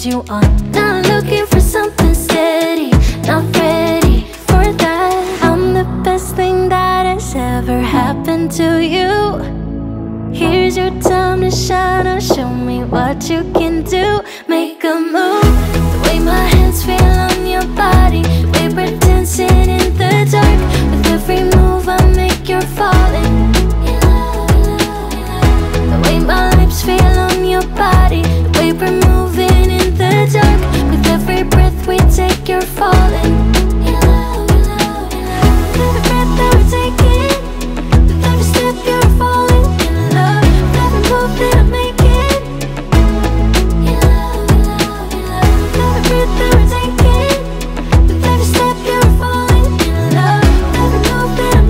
you on. Not looking for something steady, not ready for that. I'm the best thing that has ever happened to you. Here's your time to shine, or show me what you can do. Make a move, the way my hands feel on your body. We were dancing in the dark. With every move I make, you're falling. The way my lips feel on your body. The way we're moving in the dark. With every breath we take, you're falling. Every breath that we're taking, with every step you're falling in love. With every move that I'm making, every breath that we're taking, with every step you're falling in love. With every move that I'm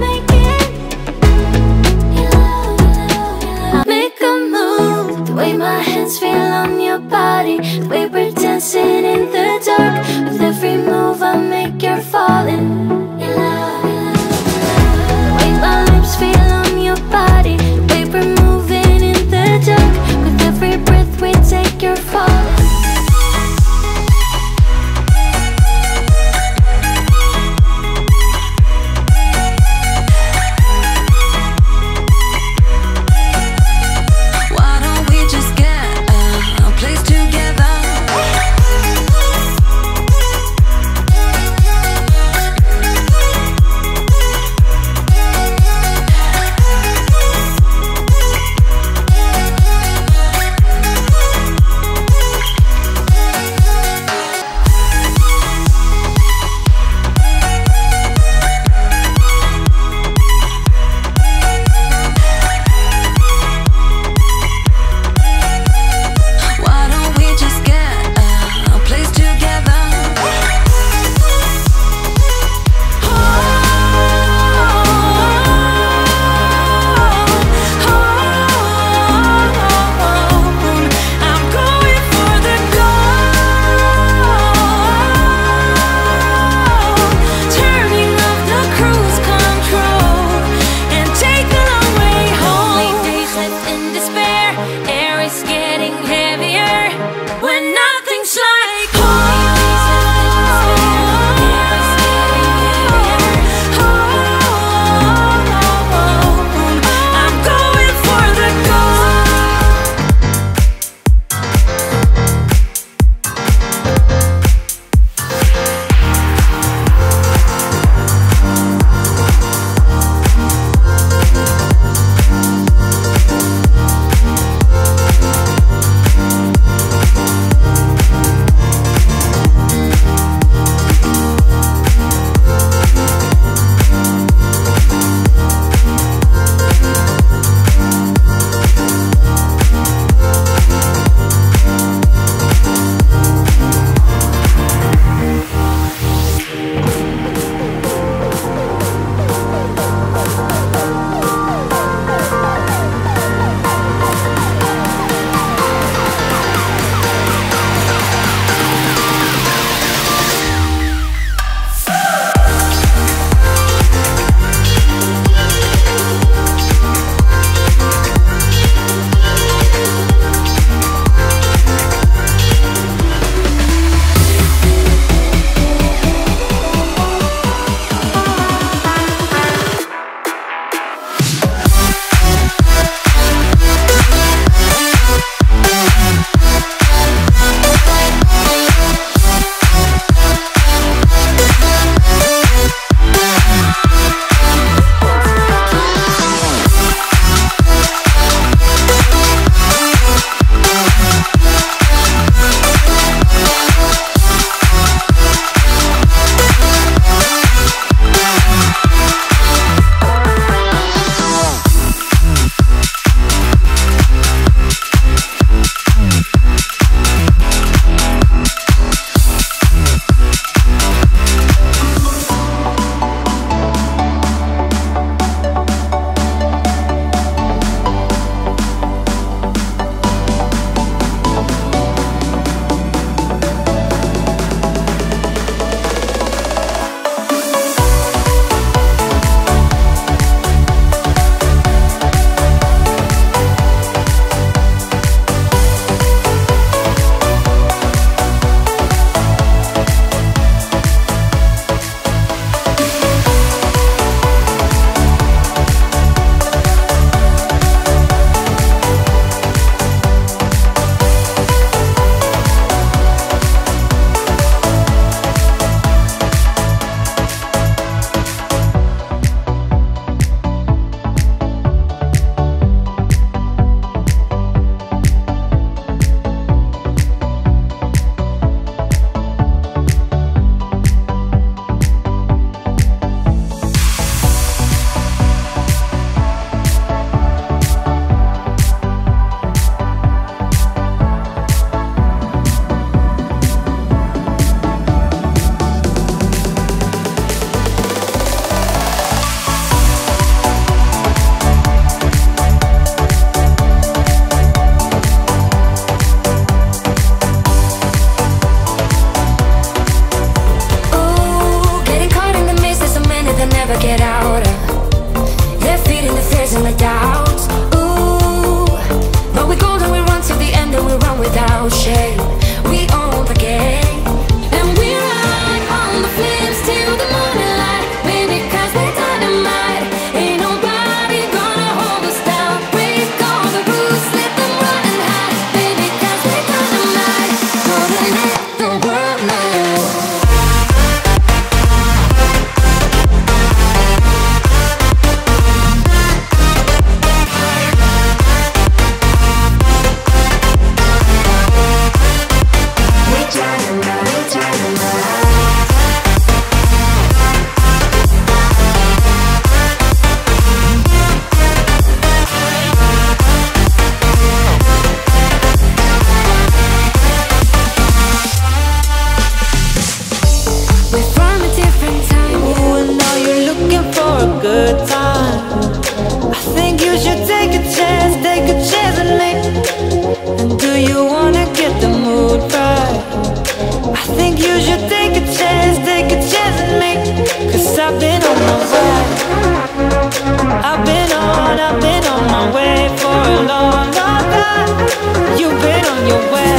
I've been on my way for a long, long time. You've been on your way.